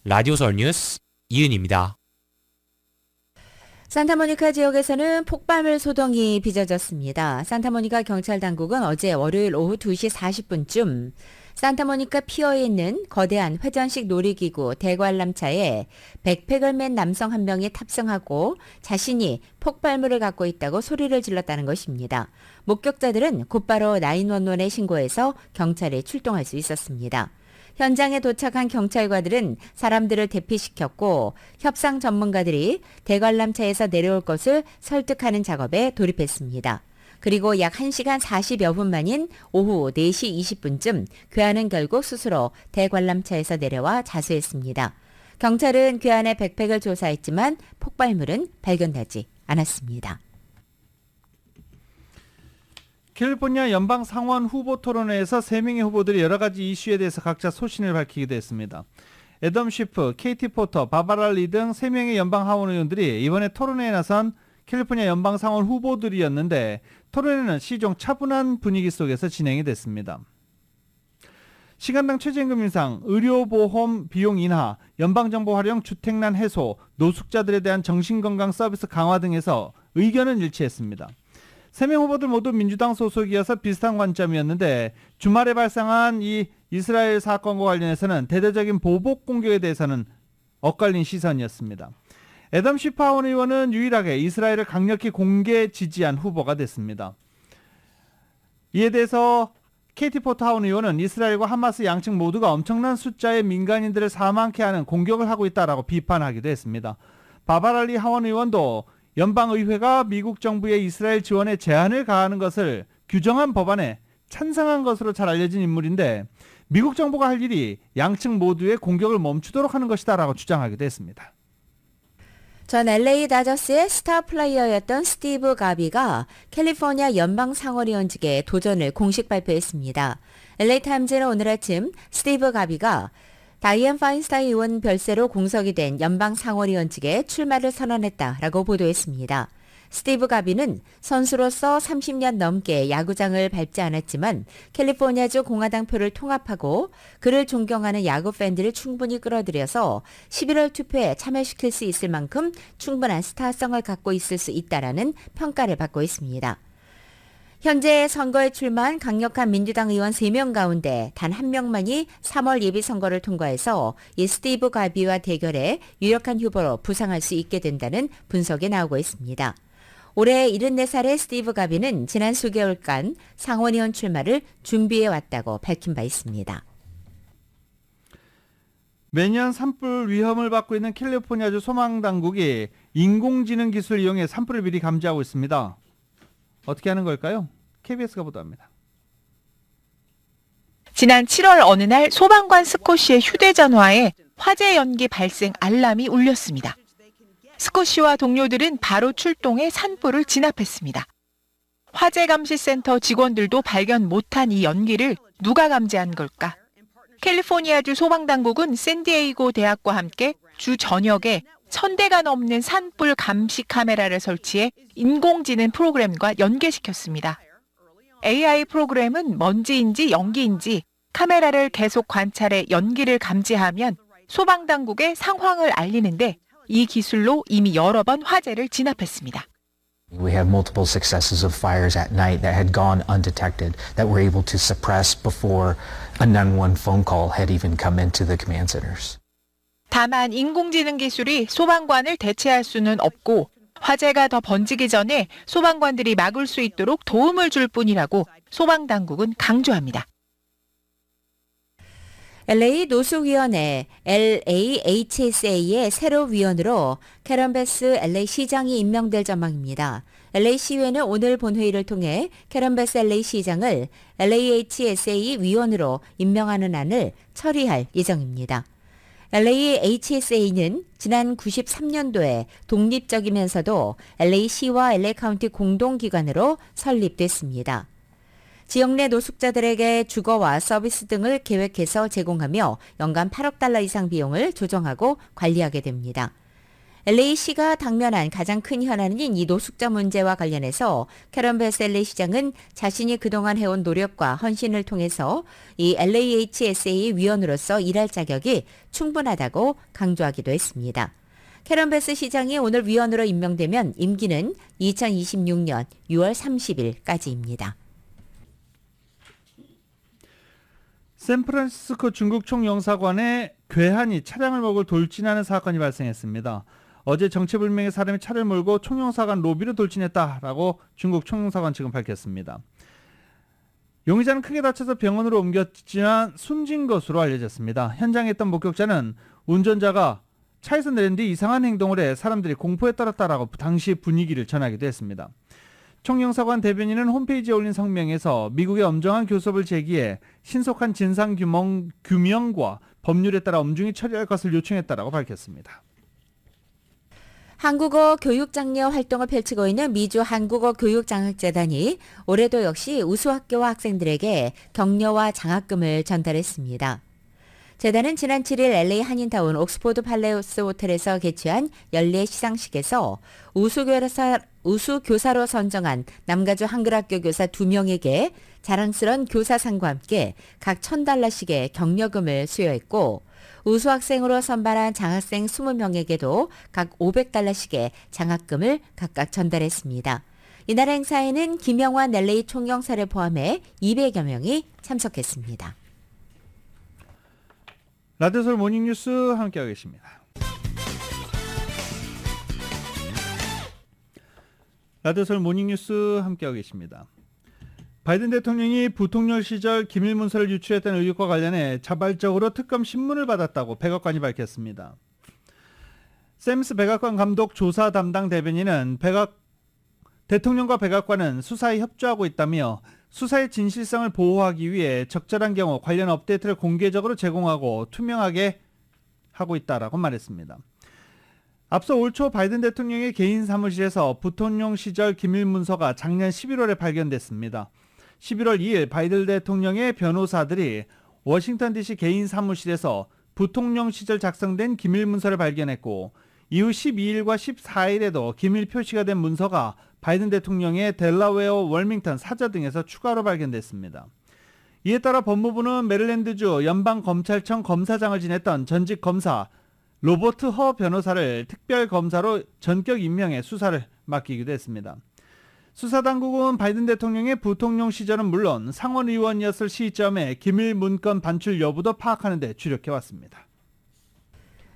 라디오 서울 뉴스 이은입니다. 산타모니카 지역에서는 폭발물 소동이 빚어졌습니다. 산타모니카 경찰 당국은 어제 월요일 오후 2시 40분쯤 산타모니카 피어에 있는 거대한 회전식 놀이기구 대관람차에 백팩을 맨 남성 한 명이 탑승하고 자신이 폭발물을 갖고 있다고 소리를 질렀다는 것입니다. 목격자들은 곧바로 911에 신고해서 경찰에 출동할 수 있었습니다. 현장에 도착한 경찰관들은 사람들을 대피시켰고 협상 전문가들이 대관람차에서 내려올 것을 설득하는 작업에 돌입했습니다. 그리고 약 1시간 40여 분 만인 오후 4시 20분쯤 괴한은 결국 스스로 대관람차에서 내려와 자수했습니다. 경찰은 괴한의 백팩을 조사했지만 폭발물은 발견되지 않았습니다. 캘리포니아 연방 상원 후보 토론회에서 3명의 후보들이 여러 가지 이슈에 대해서 각자 소신을 밝히기도 했습니다. 애덤 쉬프, 케이티 포터, 바바라 리 등 3명의 연방 하원 의원들이 이번에 토론회에 나선 캘리포니아 연방 상원 후보들이었는데 토론회는 시종 차분한 분위기 속에서 진행이 됐습니다. 시간당 최저임금 인상, 의료보험 비용 인하, 연방정보 활용 주택난 해소, 노숙자들에 대한 정신건강 서비스 강화 등에서 의견은 일치했습니다. 3명 후보들 모두 민주당 소속이어서 비슷한 관점이었는데 주말에 발생한 이 이스라엘 사건과 관련해서는 대대적인 보복 공격에 대해서는 엇갈린 시선이었습니다. 애덤 쉬프 하원 의원은 유일하게 이스라엘을 강력히 공개 지지한 후보가 됐습니다. 이에 대해서 케이티 포터 하원 의원은 이스라엘과 하마스 양측 모두가 엄청난 숫자의 민간인들을 사망케 하는 공격을 하고 있다라고 비판하기도 했습니다. 바바라 리 하원 의원도 연방의회가 미국 정부의 이스라엘 지원에 제한을 가하는 것을 규정한 법안에 찬성한 것으로 잘 알려진 인물인데 미국 정부가 할 일이 양측 모두의 공격을 멈추도록 하는 것이다 라고 주장하기도 했습니다. 전 LA 다저스의 스타 플레이어였던 스티브 가비가 캘리포니아 연방 상원의원직에 도전을 공식 발표했습니다. LA 타임즈는 오늘 아침 스티브 가비가 다이앤 파인스타인 의원 별세로 공석이 된 연방 상원의원직에 출마를 선언했다라고 보도했습니다. 스티브 가비는 선수로서 30년 넘게 야구장을 밟지 않았지만 캘리포니아주 공화당표를 통합하고 그를 존경하는 야구 팬들을 충분히 끌어들여서 11월 투표에 참여시킬 수 있을 만큼 충분한 스타성을 갖고 있을 수 있다라는 평가를 받고 있습니다. 현재 선거에 출마한 강력한 민주당 의원 3명 가운데 단 1명만이 3월 예비선거를 통과해서 이 스티브 가비와 대결에 유력한 후보로 부상할 수 있게 된다는 분석이 나오고 있습니다. 올해 74살의 스티브 가비는 지난 수개월간 상원의원 출마를 준비해왔다고 밝힌 바 있습니다. 매년 산불 위험을 받고 있는 캘리포니아주 소방당국이 인공지능 기술을 이용해 산불을 미리 감지하고 있습니다. 어떻게 하는 걸까요? KBS가 보도합니다. 지난 7월 어느 날 소방관 스콧 씨의 휴대전화에 화재 연기 발생 알람이 울렸습니다. 스콧 씨와 동료들은 바로 출동해 산불을 진압했습니다. 화재감시센터 직원들도 발견 못한 이 연기를 누가 감지한 걸까? 캘리포니아주 소방당국은 샌디에이고 대학과 함께 주 전역에 1000대가 넘는 산불 감시 카메라를 설치해 인공지능 프로그램과 연계시켰습니다. AI 프로그램은 먼지인지 연기인지 카메라를 계속 관찰해 연기를 감지하면 소방당국에 상황을 알리는데 이 기술로 이미 여러 번 화재를 진압했습니다. We have multiple successes of fires at night that had gone undetected that we're able to suppress before a 911 phone call had even come into the command centers. 다만 인공지능 기술이 소방관을 대체할 수는 없고 화재가 더 번지기 전에 소방관들이 막을 수 있도록 도움을 줄 뿐이라고 소방당국은 강조합니다. LA 노숙위원회 LAHSA의 새로 위원으로 캐런 베스 LA 시장이 임명될 전망입니다. LA 시의회는 오늘 본회의를 통해 캐런 베스 LA 시장을 LAHSA 위원으로 임명하는 안을 처리할 예정입니다. LAHSA는 지난 93년도에 독립적이면서도 LA시와 LA카운티 공동기관으로 설립됐습니다. 지역 내 노숙자들에게 주거와 서비스 등을 계획해서 제공하며 연간 8억 달러 이상 비용을 조정하고 관리하게 됩니다. LA시가 당면한 가장 큰 현안인 이 노숙자 문제와 관련해서 캐런 베스 LA 시장은 자신이 그동안 해온 노력과 헌신을 통해서 이 LAHSA 위원으로서 일할 자격이 충분하다고 강조하기도 했습니다. 캐런 베스 시장이 오늘 위원으로 임명되면 임기는 2026년 6월 30일까지입니다. 샌프란시스코 중국 총영사관에 괴한이 차량을 몰고 돌진하는 사건이 발생했습니다. 어제 정체불명의 사람이 차를 몰고 총영사관 로비로 돌진했다라고 중국 총영사관 측은 밝혔습니다. 용의자는 크게 다쳐서 병원으로 옮겼지만 숨진 것으로 알려졌습니다. 현장에 있던 목격자는 운전자가 차에서 내린 뒤 이상한 행동을 해 사람들이 공포에 떨었다라고 당시 분위기를 전하기도 했습니다. 총영사관 대변인은 홈페이지에 올린 성명에서 미국의 엄정한 교섭을 제기해 신속한 진상규명과 법률에 따라 엄중히 처리할 것을 요청했다라고 밝혔습니다. 한국어 교육장려 활동을 펼치고 있는 미주 한국어 교육장학재단이 올해도 역시 우수학교와 학생들에게 격려와 장학금을 전달했습니다. 재단은 지난 7일 LA 한인타운 옥스포드 팔레오스 호텔에서 개최한 연례 시상식에서 우수교사로 선정한 남가주 한글학교 교사 2명에게 자랑스러운 교사상과 함께 각 $1,000씩의 격려금을 수여했고 우수학생으로 선발한 장학생 20명에게도 각 $500씩의 장학금을 각각 전달했습니다. 이날 행사에는 김영환 LA 총영사를 포함해 200여 명이 참석했습니다. 라디오 서울 모닝뉴스 함께하고 계십니다. 라디오 서울 모닝뉴스 함께하고 계십니다. 바이든 대통령이 부통령 시절 기밀 문서를 유출했다는 의혹과 관련해 자발적으로 특검 신문을 받았다고 백악관이 밝혔습니다. 샘스 백악관 감독 조사 담당 대변인은 대통령과 백악관은 수사에 협조하고 있다며 수사의 진실성을 보호하기 위해 적절한 경우 관련 업데이트를 공개적으로 제공하고 투명하게 하고 있다라고 말했습니다. 앞서 올 초 바이든 대통령의 개인 사무실에서 부통령 시절 기밀 문서가 작년 11월에 발견됐습니다. 11월 2일 바이든 대통령의 변호사들이 워싱턴 DC 개인 사무실에서 부통령 시절 작성된 기밀 문서를 발견했고 이후 12일과 14일에도 기밀 표시가 된 문서가 바이든 대통령의 델라웨어 월밍턴 사저 등에서 추가로 발견됐습니다. 이에 따라 법무부는 메릴랜드주 연방검찰청 검사장을 지냈던 전직 검사 로버트 허 변호사를 특별검사로 전격 임명해 수사를 맡기기도 했습니다. 수사당국은 바이든 대통령의 부통령 시절은 물론 상원의원이었을 시점에 기밀 문건 반출 여부도 파악하는 데 주력해왔습니다.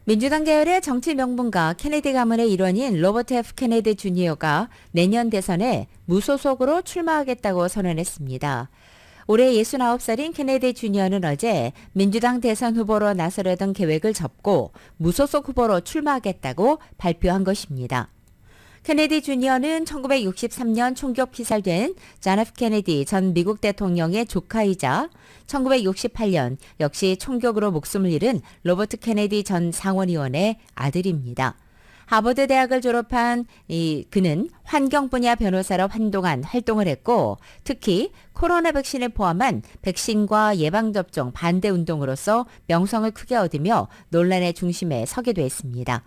민주당 계열의 정치 명분가 케네디 가문의 일원인 로버트 F. 케네디 주니어가 내년 대선에 무소속으로 출마하겠다고 선언했습니다. 올해 69살인 케네디 주니어는 어제 민주당 대선 후보로 나서려던 계획을 접고 무소속 후보로 출마하겠다고 발표한 것입니다. 케네디 주니어는 1963년 총격 피살된 존 F. 케네디 전 미국 대통령의 조카이자 1968년 역시 총격으로 목숨을 잃은 로버트 케네디 전 상원의원의 아들입니다. 하버드 대학을 졸업한 그는 환경 분야 변호사로 한동안 활동을 했고 특히 코로나 백신을 포함한 백신과 예방접종 반대 운동으로서 명성을 크게 얻으며 논란의 중심에 서기도 했습니다.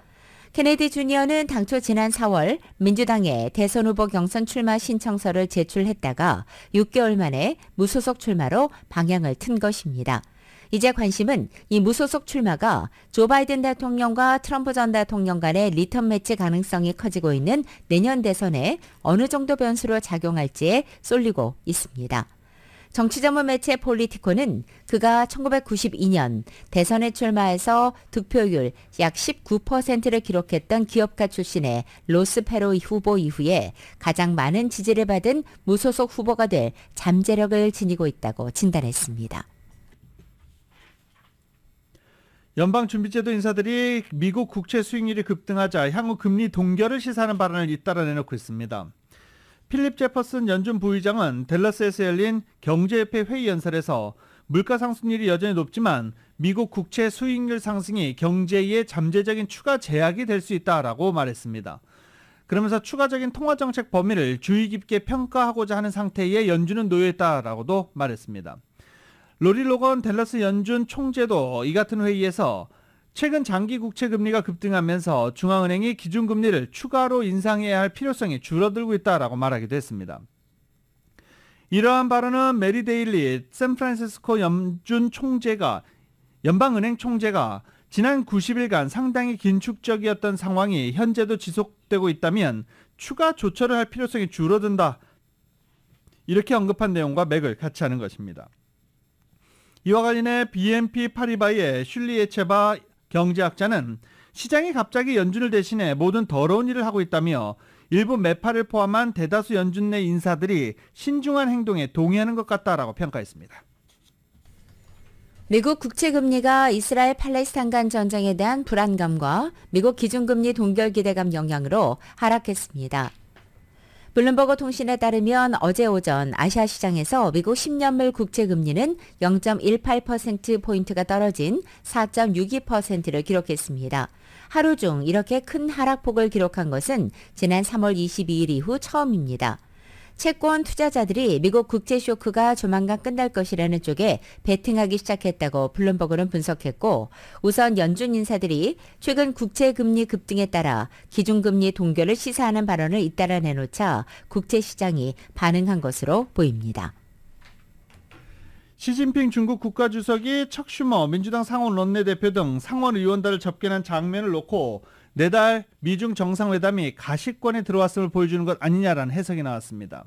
케네디 주니어는 당초 지난 4월 민주당에 대선 후보 경선 출마 신청서를 제출했다가 6개월 만에 무소속 출마로 방향을 튼 것입니다. 이제 관심은 이 무소속 출마가 조 바이든 대통령과 트럼프 전 대통령 간의 리턴 매치 가능성이 커지고 있는 내년 대선에 어느 정도 변수로 작용할지에 쏠리고 있습니다. 정치 전문 매체 폴리티코는 그가 1992년 대선에 출마해서 득표율 약 19%를 기록했던 기업가 출신의 로스 페로 후보 이후에 가장 많은 지지를 받은 무소속 후보가 될 잠재력을 지니고 있다고 진단했습니다. 연방준비제도 인사들이 미국 국채 수익률이 급등하자 향후 금리 동결을 시사하는 발언을 잇따라 내놓고 있습니다. 필립 제퍼슨 연준 부의장은 댈러스에서 열린 경제협회 회의 연설에서 물가 상승률이 여전히 높지만 미국 국채 수익률 상승이 경제의 잠재적인 추가 제약이 될 수 있다라고 말했습니다. 그러면서 추가적인 통화정책 범위를 주의 깊게 평가하고자 하는 상태에 연준은 놓여있다라고도 말했습니다. 로리 로건 댈러스 연준 총재도 이 같은 회의에서 최근 장기 국채 금리가 급등하면서 중앙은행이 기준금리를 추가로 인상해야 할 필요성이 줄어들고 있다라고 말하기도 했습니다. 이러한 발언은 메리 데일리 샌프란시스코 연방은행 총재가 지난 90일간 상당히 긴축적이었던 상황이 현재도 지속되고 있다면 추가 조처를 할 필요성이 줄어든다. 이렇게 언급한 내용과 맥을 같이 하는 것입니다. 이와 관련해 BNP 파리바의 슐리 에체바 경제학자는 시장이 갑자기 연준을 대신해 모든 더러운 일을 하고 있다며 일부 매파를 포함한 대다수 연준 내 인사들이 신중한 행동에 동의하는 것 같다라고 평가했습니다. 미국 국채금리가 이스라엘 팔레스타인 간 전쟁에 대한 불안감과 미국 기준금리 동결 기대감 영향으로 하락했습니다. 블룸버그 통신에 따르면 어제 오전 아시아 시장에서 미국 10년물 국채금리는 0.18%포인트가 떨어진 4.62%를 기록했습니다. 하루 중 이렇게 큰 하락폭을 기록한 것은 지난 3월 22일 이후 처음입니다. 채권 투자자들이 미국 국채 쇼크가 조만간 끝날 것이라는 쪽에 베팅하기 시작했다고 블룸버그는 분석했고, 우선 연준 인사들이 최근 국채 금리 급등에 따라 기준금리 동결을 시사하는 발언을 잇따라 내놓자 국채 시장이 반응한 것으로 보입니다. 시진핑 중국 국가주석이 척슈머 민주당 상원 원내대표 등 상원 의원단을 접견한 장면을 놓고 내달 미중 정상회담이 가시권에 들어왔음을 보여주는 것 아니냐라는 해석이 나왔습니다.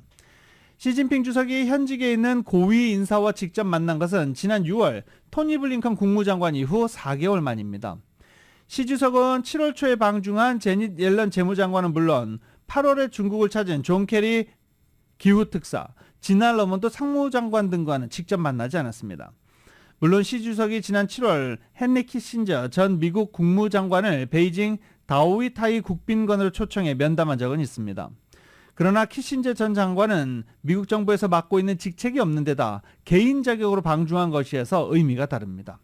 시진핑 주석이 현직에 있는 고위 인사와 직접 만난 것은 지난 6월 토니 블링컨 국무장관 이후 4개월 만입니다. 시 주석은 7월 초에 방중한 제닛 옐런 재무장관은 물론 8월에 중국을 찾은 존 캐리 기후특사, 진날 러먼도 상무장관 등과는 직접 만나지 않았습니다. 물론 시 주석이 지난 7월 헨리 키신저 전 미국 국무장관을 베이징 다오이타이 국빈관으로 초청해 면담한 적은 있습니다. 그러나 키신저 전 장관은 미국 정부에서 맡고 있는 직책이 없는 데다 개인 자격으로 방중한 것이어서 의미가 다릅니다.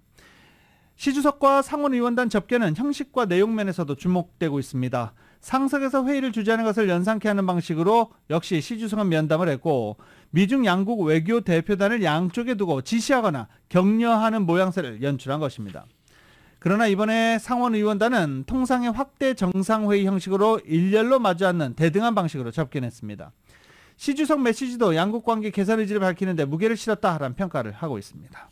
시 주석과 상원 의원단 접견은 형식과 내용 면에서도 주목되고 있습니다. 상석에서 회의를 주재하는 것을 연상케 하는 방식으로 역시 시 주석은 면담을 했고, 미중 양국 외교 대표단을 양쪽에 두고 지시하거나 격려하는 모양새를 연출한 것입니다. 그러나 이번에 상원 의원단은 통상의 확대 정상회의 형식으로 일렬로 마주 앉는 대등한 방식으로 접견했습니다. 시 주석 메시지도 양국 관계 개선 의지를 밝히는데 무게를 실었다라는 평가를 하고 있습니다.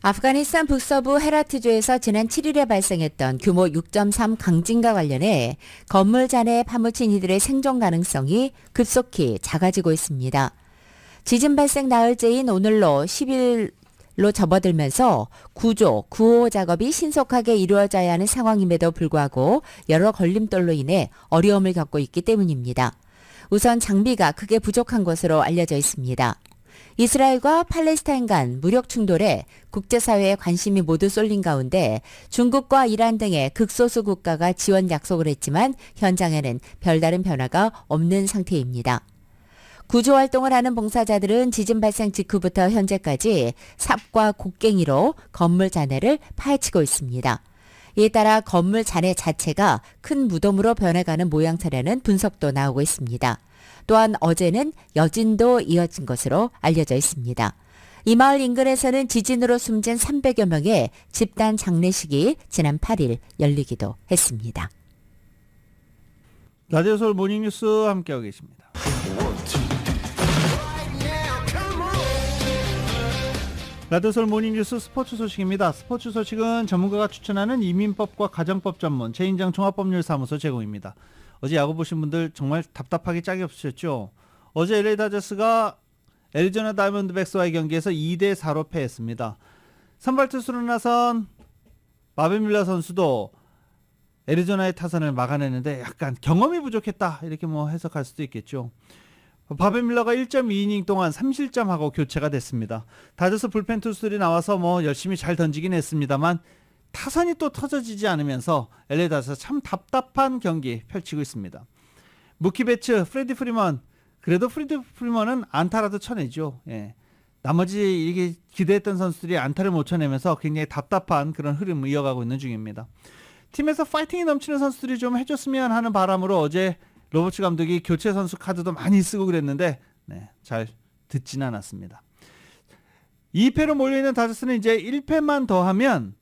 아프가니스탄 북서부 헤라트주에서 지난 7일에 발생했던 규모 6.3 강진과 관련해 건물 잔해에 파묻힌 이들의 생존 가능성이 급속히 작아지고 있습니다. 지진 발생 나흘째인 오늘로 10일로 접어들면서 구조, 구호 작업이 신속하게 이루어져야 하는 상황임에도 불구하고 여러 걸림돌로 인해 어려움을 겪고 있기 때문입니다. 우선 장비가 크게 부족한 것으로 알려져 있습니다. 이스라엘과 팔레스타인 간 무력 충돌에 국제사회의 관심이 모두 쏠린 가운데 중국과 이란 등의 극소수 국가가 지원 약속을 했지만 현장에는 별다른 변화가 없는 상태입니다. 구조활동을 하는 봉사자들은 지진 발생 직후부터 현재까지 삽과 곡괭이로 건물 잔해를 파헤치고 있습니다. 이에 따라 건물 잔해 자체가 큰 무덤으로 변해가는 모양새라는 분석도 나오고 있습니다. 또한 어제는 여진도 이어진 것으로 알려져 있습니다. 이 마을 인근에서는 지진으로 숨진 300여 명의 집단 장례식이 지난 8일 열리기도 했습니다. 라디오 서울 모닝뉴스 함께하고 계십니다. 라디오 서울 모닝뉴스 스포츠 소식입니다. 스포츠 소식은 전문가가 추천하는 이민법과 가정법 전문 최인장 종합법률사무소 제공입니다. 어제 야구 보신 분들 정말 답답하기 짝이 없으셨죠? 어제 LA 다저스가 애리조나 다이먼드백스와의 경기에서 2대4로 패했습니다. 선발 투수로 나선 바벤 밀러 선수도 애리조나의 타선을 막아내는데 약간 경험이 부족했다 이렇게 뭐 해석할 수도 있겠죠. 바벤 밀러가 1.2이닝 동안 3실점하고 교체가 됐습니다. 다저스 불펜 투수들이 나와서 뭐 열심히 잘 던지긴 했습니다만 타선이 또 터져지지 않으면서 LA 다저스 참 답답한 경기 펼치고 있습니다. 무키 배츠, 프레디 프리먼, 그래도 프레디 프리먼은 안타라도 쳐내죠. 예. 나머지 이게 기대했던 선수들이 안타를 못 쳐내면서 굉장히 답답한 그런 흐름을 이어가고 있는 중입니다. 팀에서 파이팅이 넘치는 선수들이 좀 해줬으면 하는 바람으로 어제 로버츠 감독이 교체 선수 카드도 많이 쓰고 그랬는데 잘 듣지는 않았습니다. 2패로 몰려있는 다저스는 이제 1패만 더하면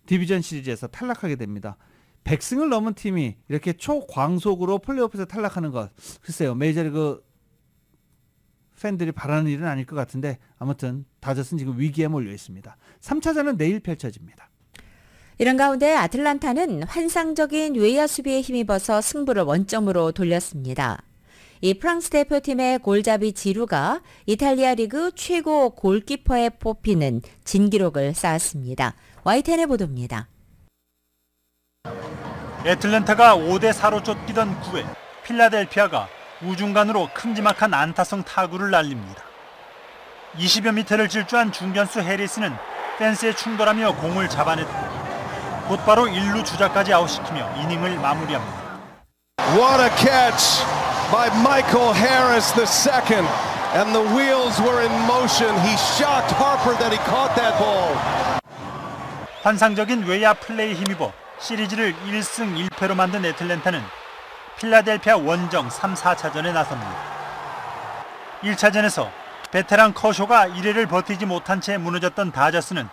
디비전 시리즈에서 탈락하게 됩니다. 100승을 넘은 팀이 이렇게 초광속으로 플레이오프에서 탈락하는 것, 글쎄요, 메이저리그 팬들이 바라는 일은 아닐 것 같은데 아무튼 다저스는 지금 위기에 몰려 있습니다. 3차전은 내일 펼쳐집니다. 이런 가운데 아틀란타는 환상적인 외야 수비에 힘입어서 승부를 원점으로 돌렸습니다. 이 프랑스 대표팀의 골잡이 지루가 이탈리아 리그 최고 골키퍼에 뽑히는 진기록을 쌓았습니다. YTN의 보도입니다. 애틀랜타가 5대4로 쫓기던 9회 필라델피아가 우중간으로 큼지막한 안타성 타구를 날립니다. 20여 미터를 질주한 중견수 해리스는 펜스에 충돌하며 공을 잡아냈고 곧바로 1루 주자까지 아웃시키며 이닝을 마무리합니다. What a catch by Michael Harris II. And the wheels were in motion. He shocked Harper that he caught that ball. 환상적인 외야 플레이 힘입어 시리즈를 1승 1패로 만든 애틀랜타는 필라델피아 원정 3, 4차전에 나섭니다. 1차전에서 베테랑 커쇼가 1회를 버티지 못한 채 무너졌던 다저스는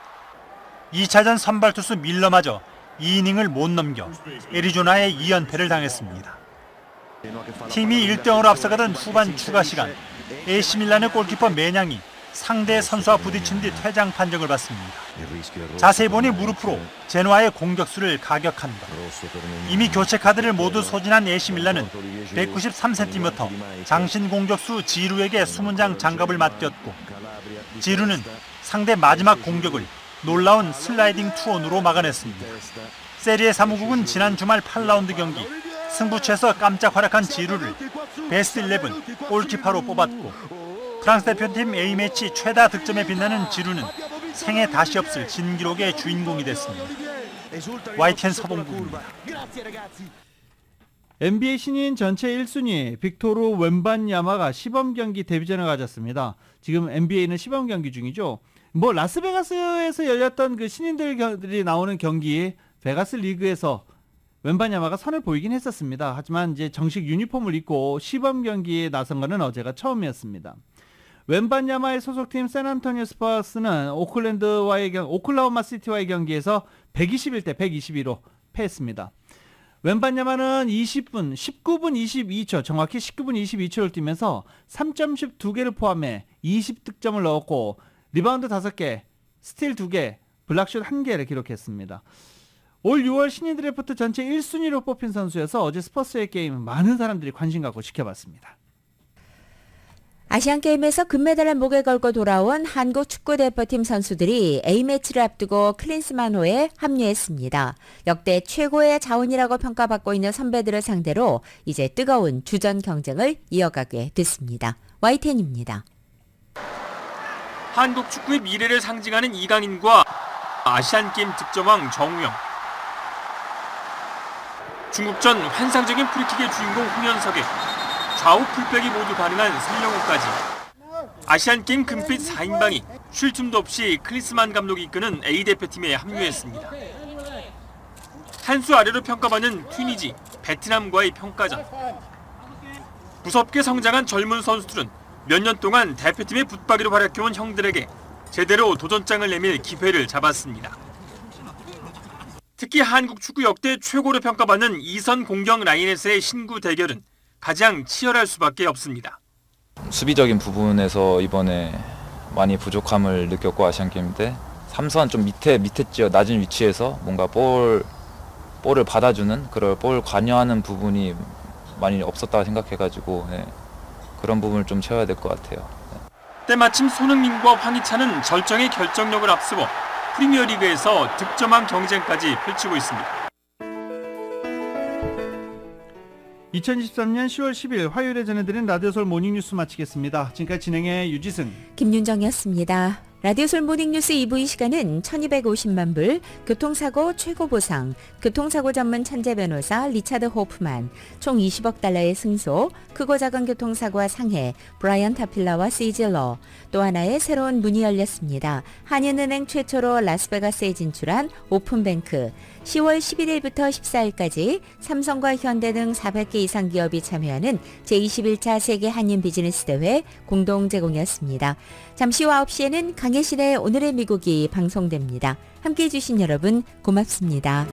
2차전 선발 투수 밀러마저 2이닝을 못 넘겨 애리조나에 2연패를 당했습니다. 팀이 1대0으로 앞서가던 후반 추가 시간, AC 밀란의 골키퍼 매냥이 상대 선수와 부딪힌 뒤 퇴장 판정을 받습니다. 자세히 보니 무릎으로 제노아의 공격수를 가격합니다. 이미 교체 카드를 모두 소진한 AC 밀란은 193cm 장신 공격수 지루에게 수문장 장갑을 맞겼고 지루는 상대 마지막 공격을 놀라운 슬라이딩 투혼으로 막아냈습니다. 세리에 사무국은 지난 주말 8라운드 경기 승부처에서 깜짝 활약한 지루를 베스트 11 골키퍼로 뽑았고 프랑스 대표팀 A매치 최다 득점에 빛나는 지루는 생애 다시 없을 진기록의 주인공이 됐습니다. YTN 서봉국입니다. NBA 신인 전체 1순위 빅토르 웬반야마가 시범경기 데뷔전을 가졌습니다. 지금 NBA는 시범경기 중이죠. 라스베가스에서 열렸던 그 신인들이 나오는 경기 베가스 리그에서 웬반야마가 선을 보이긴 했었습니다. 하지만 이제 정식 유니폼을 입고 시범 경기에 나선 것은 어제가 처음이었습니다. 웬반야마의 소속팀 샌안토니오 스퍼스는 오클라호마 시티와의 경기에서 121대 122로 패했습니다. 웬반야마는 19분 22초, 정확히 19분 22초를 뛰면서 3점슛 2개를 포함해 20득점을 넣었고 리바운드 5개, 스틸 2개, 블락슛 1개를 기록했습니다. 올 6월 신인 드래프트 전체 1순위로 뽑힌 선수여서 어제 스퍼스의 게임 많은 사람들이 관심 갖고 지켜봤습니다. 아시안게임에서 금메달을 목에 걸고 돌아온 한국 축구대표팀 선수들이 A매치를 앞두고 클린스만호에 합류했습니다. 역대 최고의 자원이라고 평가받고 있는 선배들을 상대로 이제 뜨거운 주전 경쟁을 이어가게 됐습니다. YTN입니다. 한국 축구의 미래를 상징하는 이강인과 아시안게임 득점왕 정우영, 중국전 환상적인 프리킥의 주인공 홍현석에 좌우 풀백이 모두 가능한 설령우까지 아시안게임 금빛 4인방이 쉴 틈도 없이 클린스만 감독이 이끄는 A대표팀에 합류했습니다. 한 수 아래로 평가받는 튀니지, 베트남과의 평가전. 무섭게 성장한 젊은 선수들은 몇 년 동안 대표팀의 붙박이로 활약해온 형들에게 제대로 도전장을 내밀 기회를 잡았습니다. 특히 한국 축구 역대 최고로 평가받는 2선 공격 라인에서의 신구 대결은 가장 치열할 수밖에 없습니다. 수비적인 부분에서 이번에 많이 부족함을 느꼈고 아시안게임 때 3선 좀 밑에 지어 낮은 위치에서 뭔가 볼을 받아주는 그런 볼 관여하는 부분이 많이 없었다고 생각해가지고 그런 부분을 좀 채워야 될 것 같아요. 때마침 손흥민과 황희찬은 절정의 결정력을 앞세워 프리미어리그에서 득점왕 경쟁까지 펼치고 있습니다. 2023년 10월 10일 화요일에 전해드린 라디오솔 모닝뉴스 마치겠습니다. 지금까지 진행의 유지승, 김윤정이었습니다. 라디오솔 모닝뉴스 2부 이 시간은 1250만 불, 교통사고 최고보상, 교통사고 전문 천재 변호사 리차드 호프만, 총 20억 달러의 승소, 크고 작은 교통사고와 상해, 브라이언 타필라와 시즐러, 또 하나의 새로운 문이 열렸습니다. 한인은행 최초로 라스베가스에 진출한 오픈뱅크, 10월 11일부터 14일까지 삼성과 현대 등 400개 이상 기업이 참여하는 제21차 세계 한인 비즈니스 대회 공동 제공이었습니다. 잠시 후 9시에는 강혜실의 오늘의 미국이 방송됩니다. 함께해 주신 여러분 고맙습니다.